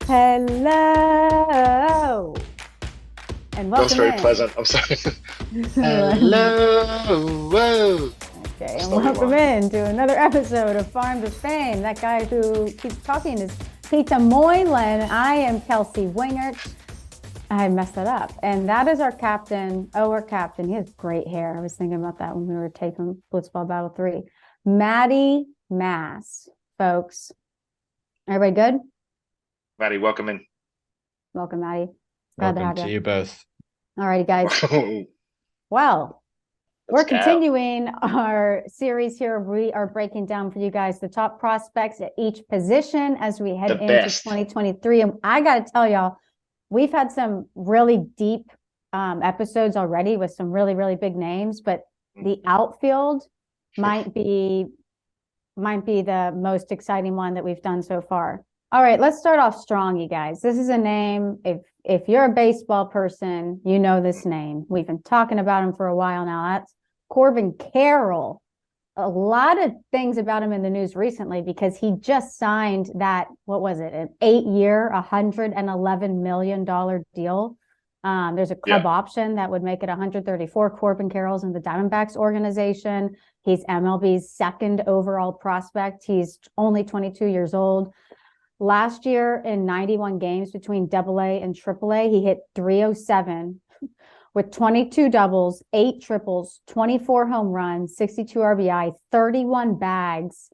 Hello and That was welcome very in. pleasant. I'm sorry. Hello. Whoa. Okay, and welcome in to another episode of Farm to Fame. That guy who keeps talking is Peter Moylan. I am Kelsey Wingert. I messed that up. And that is our captain. Oh, our captain. He has great hair. I was thinking about that when we were taking Blitzball Battle 3. Maddie Mass, folks. Everybody good? Maddie, welcome in. Welcome, Maddie. Glad to Welcome have to you. you both. All righty, guys. Well, we're continuing our series here. We are breaking down for you guys the top prospects at each position as we head into 2023. And I got to tell y'all, we've had some really deep episodes already with some really, really big names, but the outfield might be the most exciting one that we've done so far. All right, let's start off strong, you guys. This is a name, if you're a baseball person, you know this name. We've been talking about him for a while now. That's Corbin Carroll. A lot of things about him in the news recently because he just signed that, what was it, an 8-year, $111 million deal. There's a club option that would make it 134. Corbin Carroll's in the Diamondbacks organization. He's MLB's second overall prospect. He's only 22 years old. Last year in 91 games between AA and AAA, he hit .307 with 22 doubles, 8 triples, 24 home runs, 62 RBI, 31 bags,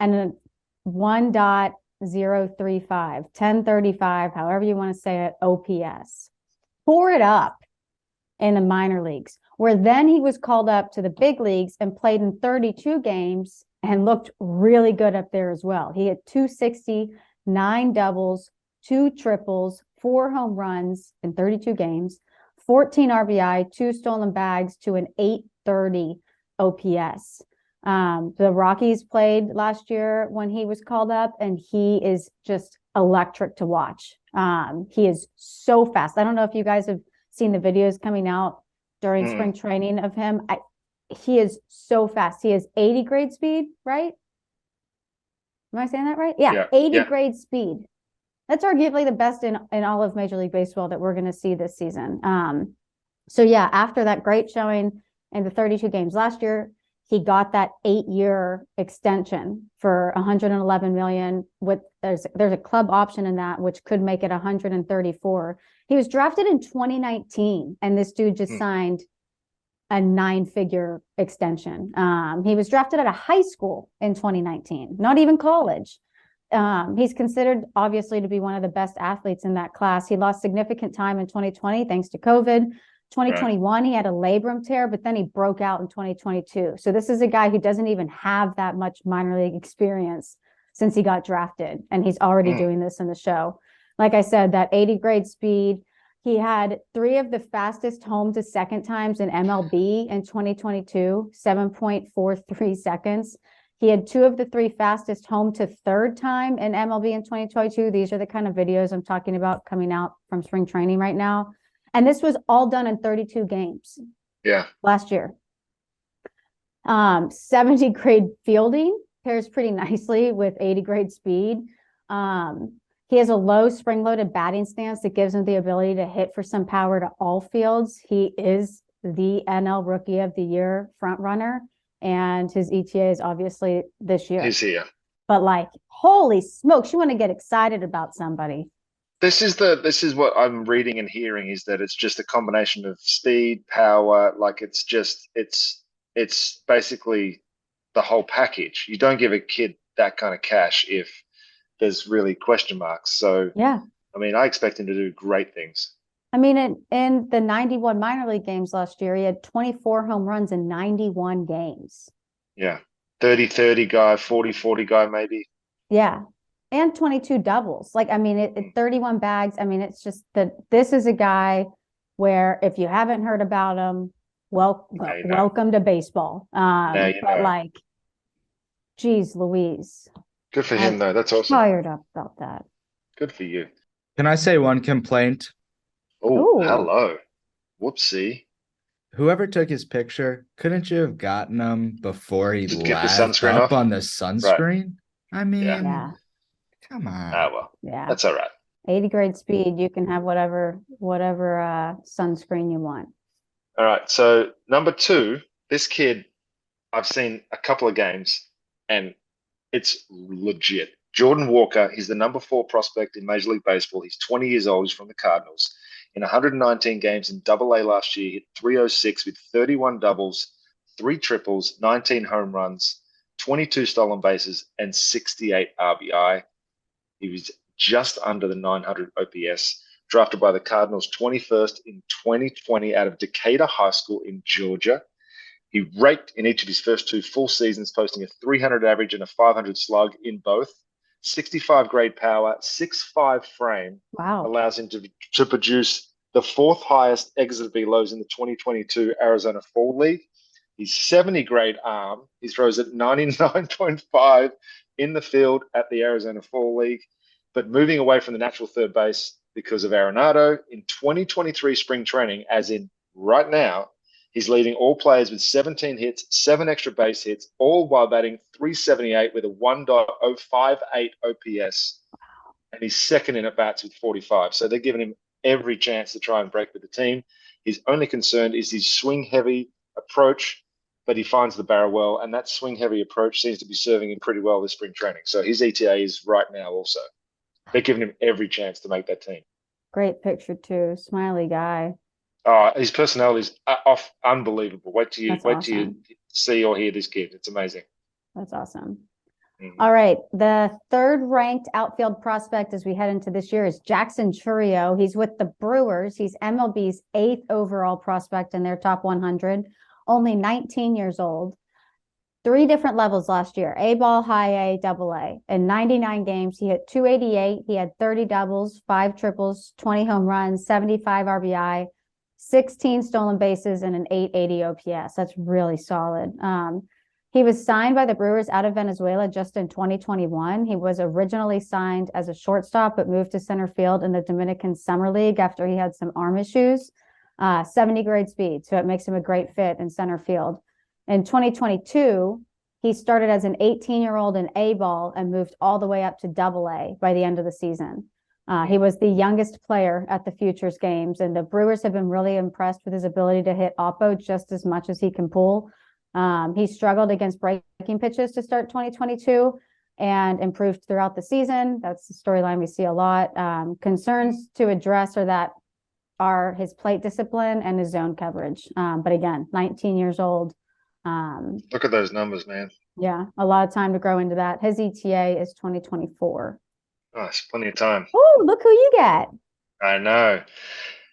and a 1.035, 1035, however you want to say it, OPS. Tore it up in the minor leagues, where then he was called up to the big leagues and played in 32 games and looked really good up there as well. He had 260, 9 doubles, 2 triples, 4 home runs in 32 games, 14 RBI, 2 stolen bags to an 830 OPS. The Rockies played last year when he was called up, and he is just electric to watch. He is so fast. I don't know if you guys have seen the videos coming out during spring training of him. He is so fast. He has 80 grade speed, right? Am I saying that right? Yeah, 80 grade speed. That's arguably the best in all of Major League Baseball that we're going to see this season. So yeah, after that great showing in the 32 games last year, he got that 8-year extension for $111 million. There's a club option in that, which could make it 134. He was drafted in 2019, and this dude just signed a 9-figure extension. He was drafted out of high school in 2019, not even college. He's considered obviously to be one of the best athletes in that class. He lost significant time in 2020 thanks to COVID. 2021, he had a labrum tear, but then he broke out in 2022. So this is a guy who doesn't even have that much minor league experience since he got drafted, and he's already doing this in the show. Like I said, that 80 grade speed. He had 3 of the fastest home to second times in MLB in 2022, 7.43 seconds. He had 2 of the 3 fastest home to third time in MLB in 2022. These are the kind of videos I'm talking about coming out from spring training right now. And this was all done in 32 games. Last year. 70 grade fielding pairs pretty nicely with 80 grade speed. He has a low spring-loaded batting stance that gives him the ability to hit for some power to all fields. He is the NL Rookie of the Year front runner, and his ETA is obviously this year. He's here. But like, holy smokes, you want to get excited about somebody. This is what I'm reading and hearing, is that it's just a combination of speed, power, like it's basically the whole package. You don't give a kid that kind of cash if there's really question marks. So I mean, I expect him to do great things. I mean, in the 91 minor league games last year, he had 24 home runs in 91 games. 30-30 guy, 40-40 guy, maybe. And 22 doubles. Like, I mean, 31 bags. I mean, it's just that this is a guy where if you haven't heard about him, welcome to baseball. But like, geez Louise. Good for him, though. That's awesome. Fired up about that. Good for you. Can I say one complaint? Oh, hello. Whoopsie. Whoever took his picture, couldn't you have gotten him before he Just get the lapped sunscreen up off? on the sunscreen? I mean, Yeah. come on. Ah, well, that's all right. 80 grade speed. You can have whatever sunscreen you want. All right. So number 2, this kid, I've seen a couple of games and it's legit. Jordan Walker, he's the number 4 prospect in Major League Baseball. He's 20 years old. He's from the Cardinals. In 119 games in Double A last year, hit 306 with 31 doubles, 3 triples, 19 home runs, 22 stolen bases, and 68 RBI. He was just under the 900 OPS, drafted by the Cardinals 21st in 2020 out of Decatur High School in Georgia. He raked in each of his first 2 full seasons, posting a 300 average and a 500 slug in both. 65 grade power, 6'5" frame. Wow. Allows him to produce the 4th highest exit velos in the 2022 Arizona Fall League. He's 70 grade arm. He throws at 99.5 in the field at the Arizona Fall League, but moving away from the natural third base because of Arenado in 2023 spring training, as in right now. He's leading all players with 17 hits, 7 extra base hits, all while batting .378 with a 1.058 OPS. And he's second in at bats with 45. So they're giving him every chance to try and break with the team. His only concern is his swing-heavy approach, but he finds the barrel well, and that swing-heavy approach seems to be serving him pretty well this spring training. So his ETA is right now also. They're giving him every chance to make that team. Great picture too. Smiley guy. His personality is unbelievable. Wait till you see or hear this kid. It's amazing. That's awesome. Mm-hmm. All right. The 3rd ranked outfield prospect as we head into this year is Jackson Chourio. He's with the Brewers. He's MLB's 8th overall prospect in their top 100, only 19 years old. 3 different levels last year, A ball, high A, double A. In 99 games, he hit 288. He had 30 doubles, 5 triples, 20 home runs, 75 RBI, 16 stolen bases, and an 880 OPS. That's really solid. He was signed by the Brewers out of Venezuela just in 2021. He was originally signed as a shortstop, but moved to center field in the Dominican Summer League after he had some arm issues. 70 grade speed, so it makes him a great fit in center field. In 2022, he started as an 18-year-old in A ball and moved all the way up to double A by the end of the season. He was the youngest player at the Futures games, and the Brewers have been really impressed with his ability to hit oppo just as much as he can pull. He struggled against breaking pitches to start 2022 and improved throughout the season. That's the storyline we see a lot. Concerns to address are his plate discipline and his zone coverage. But again, 19 years old. Look at those numbers, man. Yeah, a lot of time to grow into that. His ETA is 2024. Oh, it's plenty of time. Oh, look who you get. I know.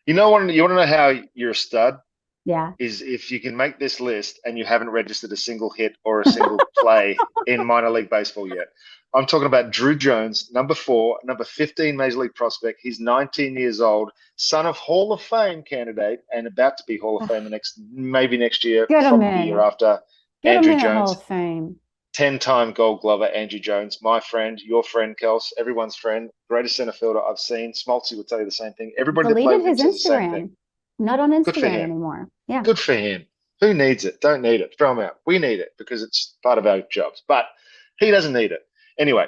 You want to know how you're a stud? Yeah. Is if you can make this list and you haven't registered a single hit or a single play in minor league baseball yet. I'm talking about Drew Jones, number 4, number 15 Major League prospect. He's 19 years old, son of Hall of Fame candidate, and about to be Hall of Fame maybe next year, probably the year after. Andrew Jones, Hall of Fame. 10-time Gold Glover, Andrew Jones, my friend, your friend, Kels, everyone's friend, greatest center fielder I've seen. Smoltzy will tell you the same thing. Everybody that played him says the same thing. Not on Instagram anymore. Yeah. Good for him. Who needs it? Don't need it. Throw him out. We need it because it's part of our jobs. But he doesn't need it. Anyway,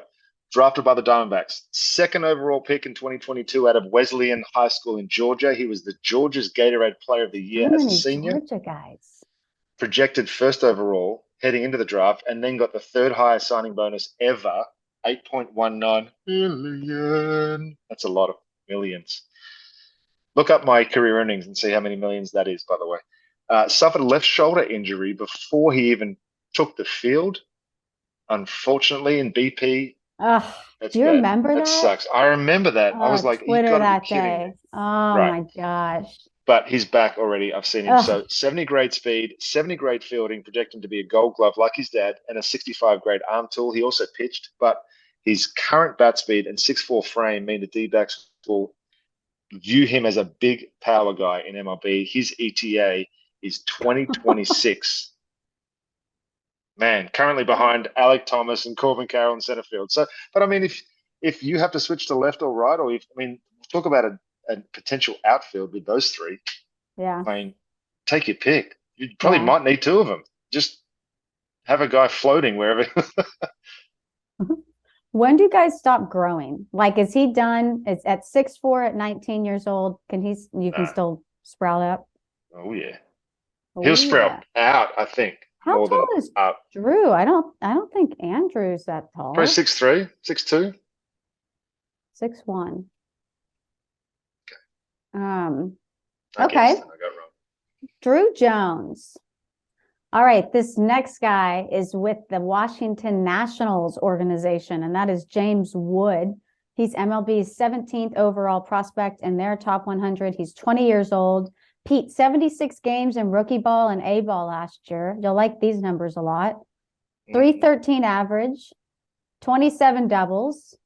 drafted by the Diamondbacks. 2nd overall pick in 2022 out of Wesleyan High School in Georgia. He was the Georgia's Gatorade Player of the Year as a senior. Georgia guys. Projected 1st overall heading into the draft, and then got the 3rd highest signing bonus ever, $8.19 million. That's a lot of millions. Look up my career earnings and see how many millions that is, by the way. Suffered a left shoulder injury before he even took the field, unfortunately, in BP. Do you remember that? That sucks. I remember that. I was like, Twitter you gotta that be kidding day. me. Oh, right. My gosh. But he's back already. I've seen him. So 70 grade speed, 70 grade fielding, projecting to be a Gold Glove like his dad, and a 65 grade arm tool. He also pitched, but his current bat speed and 6'4" frame mean the D-backs will view him as a big power guy in MLB. His ETA is 2026. Man, currently behind Alec Thomas and Corbin Carroll in center field. So, but I mean, if you have to switch to left or right, or talk about a potential outfield with those 3. Yeah. I mean, take your pick. You probably might need 2 of them. Just have a guy floating wherever. When do you guys stop growing? Like, is he done? It's at 6'4" at 19 years old. You can Nah. still sprout up? Oh yeah. Oh, He'll yeah. sprout out, I think, How more than tall is up. Drew? I don't think Andrew's that tall. Probably 6'3", 6'2". 6'1". I Okay. guessed, and I got wrong. Drew Jones. All right, this next guy is with the Washington Nationals organization, and that is James Wood. He's MLB's 17th overall prospect in their top 100. He's 20 years old. Pete, 76 games in rookie ball and A ball last year. You'll like these numbers a lot. 313 average, 27 doubles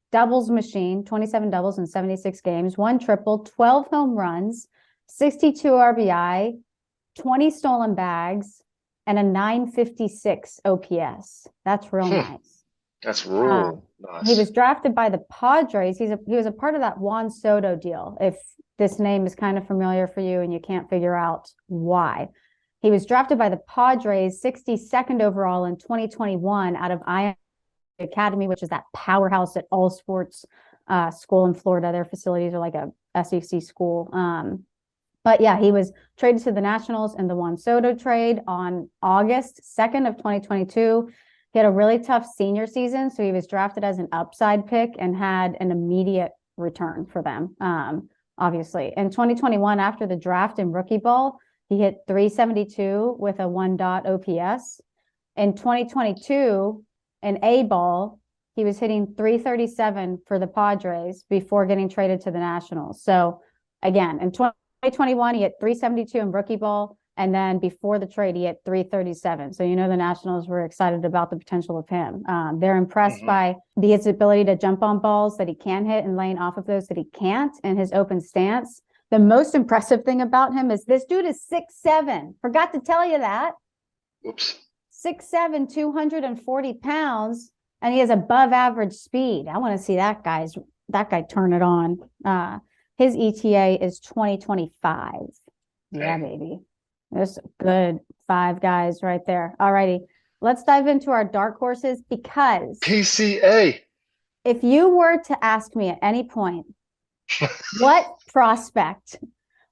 machine, 27 doubles in 76 games, 1 triple, 12 home runs, 62 RBI, 20 stolen bags, and a 956 OPS. That's real nice. That's real nice. He was drafted by the Padres. He was a part of that Juan Soto deal. If this name is kind of familiar for you and you can't figure out why. He was drafted by the Padres, 62nd overall in 2021 out of IMG Academy, which is that powerhouse at all sports school in Florida. Their facilities are like a SEC school. But yeah, he was traded to the Nationals in the Juan Soto trade on August 2nd of 2022. He had a really tough senior season, so he was drafted as an upside pick and had an immediate return for them, obviously. In 2021, after the draft in rookie ball, he hit 372 with a 1 OPS. In 2022, in A ball, he was hitting 337 for the Padres before getting traded to the Nationals. So again, in 2021, he hit 372 in rookie ball. And then before the trade, he hit 337. So, the Nationals were excited about the potential of him. They're impressed by his ability to jump on balls that he can hit and laying off of those that he can't, and his open stance. The most impressive thing about him is this dude is 6'7". Forgot to tell you that. Whoops. 6'7", 240 pounds, and he has above average speed. I want to see that guy turn it on. His ETA is 2025. Yeah, baby. There's good 5 guys right there. All righty. Let's dive into our dark horses, because PCA. if you were to ask me at any point, what prospect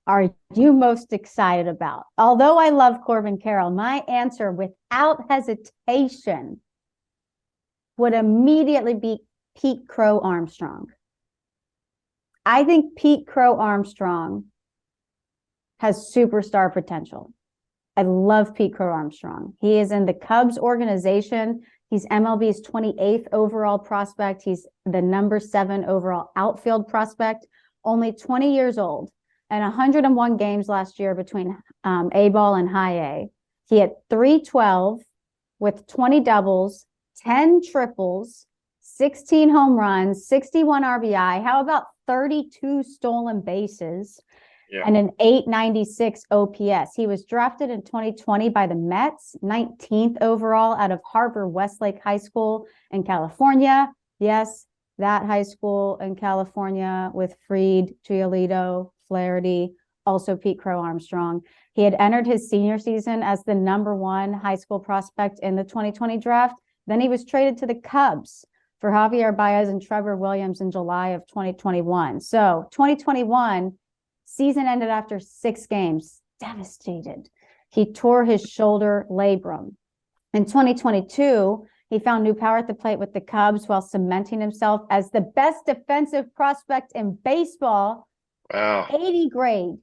are you most excited about? Although I love Corbin Carroll, my answer without hesitation would immediately be Pete Crow Armstrong. I think Pete Crow Armstrong has superstar potential. I love Pete Crow Armstrong. He is in the Cubs organization. He's MLB's 28th overall prospect. He's the number 7 overall outfield prospect, only 20 years old, and 101 games last year between A ball and high A. He had 312 with 20 doubles, 10 triples, 16 home runs, 61 RBI. How about 32 stolen bases? Yeah. And an 896 OPS. He was drafted in 2020 by the Mets, 19th overall out of Harbor Westlake High School in California. Yes, that high school in California with Freed, Giolito, Flaherty, also Pete Crow Armstrong. He had entered his senior season as the number 1 high school prospect in the 2020 draft. Then he was traded to the Cubs for Javier Baez and Trevor Williams in July of 2021. So 2021 season ended after 6 games, devastated. He tore his shoulder labrum. In 2022, he found new power at the plate with the Cubs while cementing himself as the best defensive prospect in baseball. Wow. 80 grade.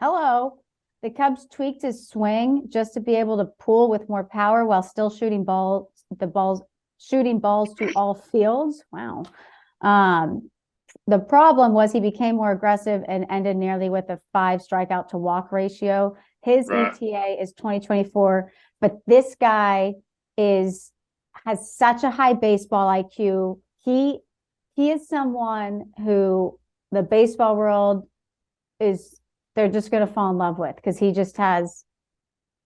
Hello. The Cubs tweaked his swing just to be able to pull with more power while still shooting balls to all fields. Wow. The problem was he became more aggressive and ended nearly with a 5 strikeout to walk ratio. His ETA is 2024, but this guy has such a high baseball IQ. He is someone who the baseball world they're just going to fall in love with, because he just has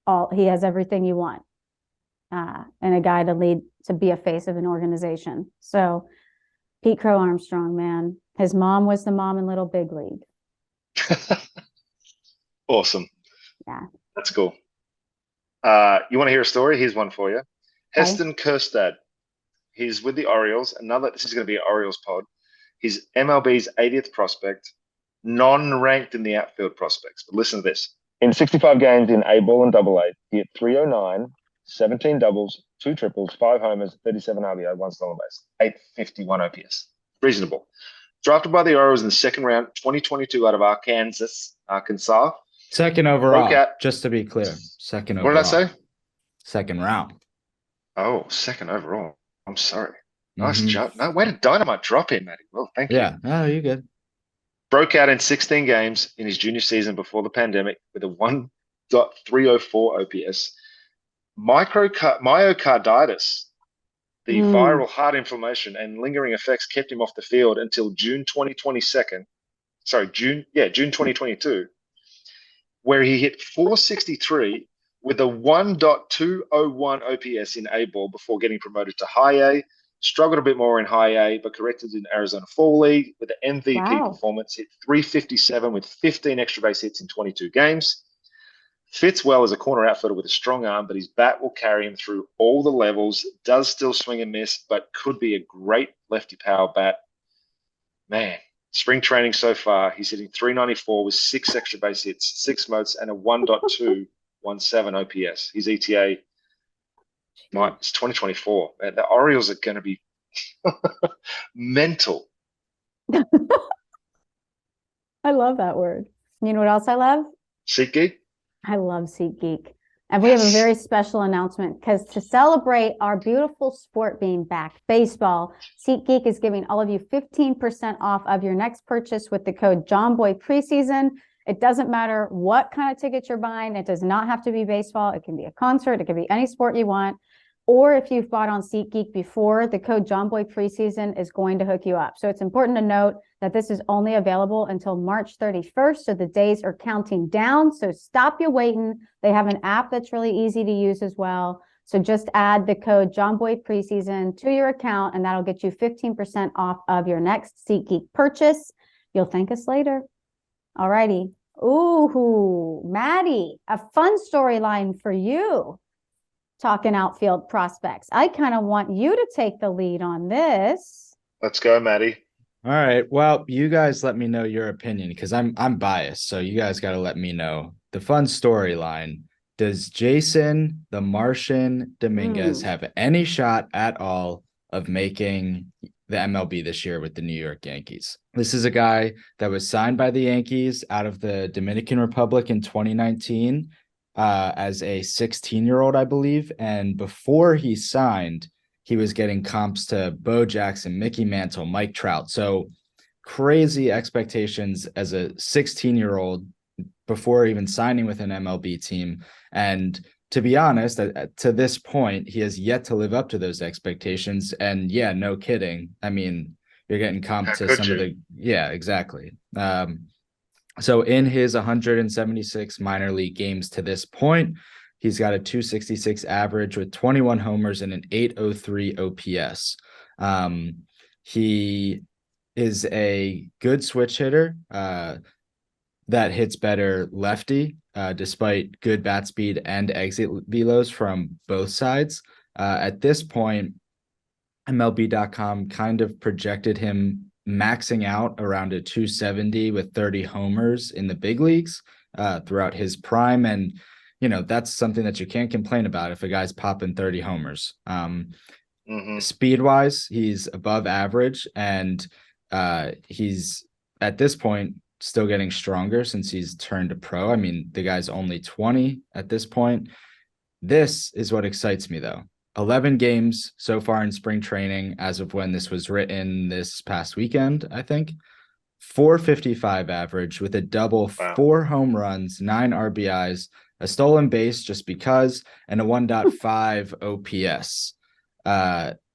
everything you want. And a guy to be a face of an organization. So Pete Crow Armstrong, man. His mom was the mom in Little Big League. Awesome. Yeah. That's cool. You want to hear a story? Here's one for you. Heston Kjerstad. He's with the Orioles. This is going to be an Orioles pod. He's MLB's 80th prospect, non-ranked in the outfield prospects. But listen to this. In 65 games in A ball and double A, he hit 309, 17 doubles, 2 triples, 5 homers, 37 RBI, 1 stolen base, 851 OPS. Reasonable. Drafted by the Orioles in the second round, 2022 out of Arkansas. Second overall, just to be clear. Second overall. What did I say? Second round. Oh, second overall. I'm sorry. Nice job. No, way to dynamite drop in, Matty. Well, thank you. Yeah. Oh, you're good. Broke out in 16 games in his junior season before the pandemic with a 1.304 OPS. Myocarditis, the viral heart inflammation and lingering effects kept him off the field until June 2022, where he hit 463 with a 1.201 OPS in A ball before getting promoted to high A. Struggled a bit more in high A, but corrected in Arizona Fall League with an MVP performance. Hit 357 with 15 extra base hits in 22 games. Fits well as a corner outfielder with a strong arm, but his bat will carry him through all the levels. Does still swing and miss, but could be a great lefty power bat. Man, spring training so far, he's hitting 394 with 6 extra base hits, 6 modes, and a 1.217 OPS. His ETA, it's 2024. Man, the Orioles are going to be mental. I love that word. You know what else I love? SeatGeek? I love SeatGeek. And we have a very special announcement because to celebrate our beautiful sport being back, baseball, SeatGeek is giving all of you 15% off of your next purchase with the code Jomboy preseason. It doesn't matter what kind of tickets you're buying. It does not have to be baseball. It can be a concert. It can be any sport you want. Or if you've bought on SeatGeek before, the code Jomboy preseason is going to hook you up. So it's important to note that this is only available until March 31st. So the days are counting down. So stop you waiting. They have an app that's really easy to use as well. So just add the code Jomboy preseason to your account, and that'll get you 15% off of your next SeatGeek purchase. You'll thank us later. All righty. Ooh, Maddie, a fun storyline for you. Talking outfield prospects. I kind of want you to take the lead on this. Let's go, Maddie. All right. Well, you guys let me know your opinion because I'm biased. So you guys got to let me know the fun storyline. Does Jason the Martian Dominguez have any shot at all of making the MLB this year with the New York Yankees? This is a guy that was signed by the Yankees out of the Dominican Republic in 2019. As a 16-year-old, I believe. And before he signed, he was getting comps to Bo Jackson, Mickey Mantle, Mike Trout. So crazy expectations as a 16-year-old before even signing with an MLB team. And to be honest, to this point, he has yet to live up to those expectations. And yeah, no kidding. I mean, you're getting comped to some of the, yeah, exactly. So in his 176 minor league games to this point, he's got a 266 average with 21 homers and an 803 OPS. He is a good switch hitter that hits better lefty, despite good bat speed and exit velos from both sides. At this point, MLB.com kind of projected him maxing out around a 270 with 30 homers in the big leagues throughout his prime. And, you know, that's something that you can't complain about if a guy's popping 30 homers. Speed-wise, he's above average, and he's, at this point, still getting stronger since he's turned to pro. I mean, the guy's only 20 at this point. This is what excites me, though. 11 games so far in spring training as of when this was written this past weekend, I think. 455 average with a double, 4 home runs, 9 RBIs, a stolen base just because, and a 1.5 OPS.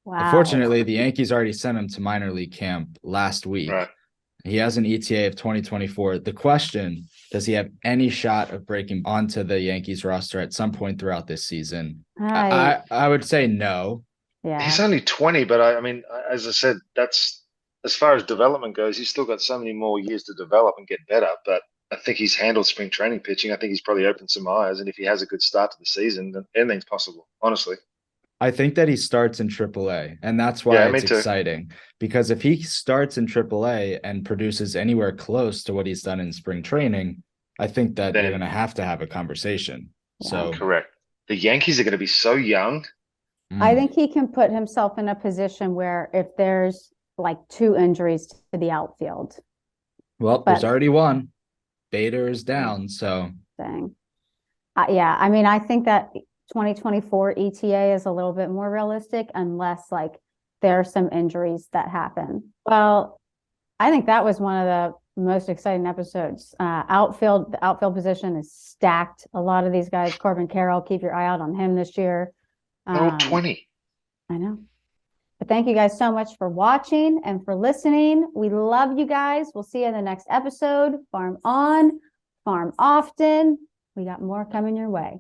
Unfortunately, the Yankees already sent him to minor league camp last week. Right. He has an ETA of 2024. The question, does he have any shot of breaking onto the Yankees roster at some point throughout this season? I would say no. Yeah. He's only 20, but I mean, as I said, that's as far as development goes, he's still got so many more years to develop and get better. But I think he's handled spring training pitching. I think he's probably opened some eyes. And if he has a good start to the season, then anything's possible, honestly. I think that he starts in AAA, and that's why Yeah, me it's too. exciting. Because if he starts in AAA and produces anywhere close to what he's done in spring training, I think that you're Then going to have a conversation. Yeah. So, correct. The Yankees are going to be so young. I mm, think he can put himself in a position where if there's like 2 injuries to the outfield well, there's but- already one. Bader is down, so thing. Yeah, I mean, I think that 2024 ETA is a little bit more realistic unless like there are some injuries that happen. Well, I think that was one of the most exciting episodes. The outfield position is stacked. A lot of these guys, Corbin Carroll, keep your eye out on him this year. They're all 20. I know. But thank you guys so much for watching and for listening. We love you guys. We'll see you in the next episode. Farm on, farm often. We got more coming your way.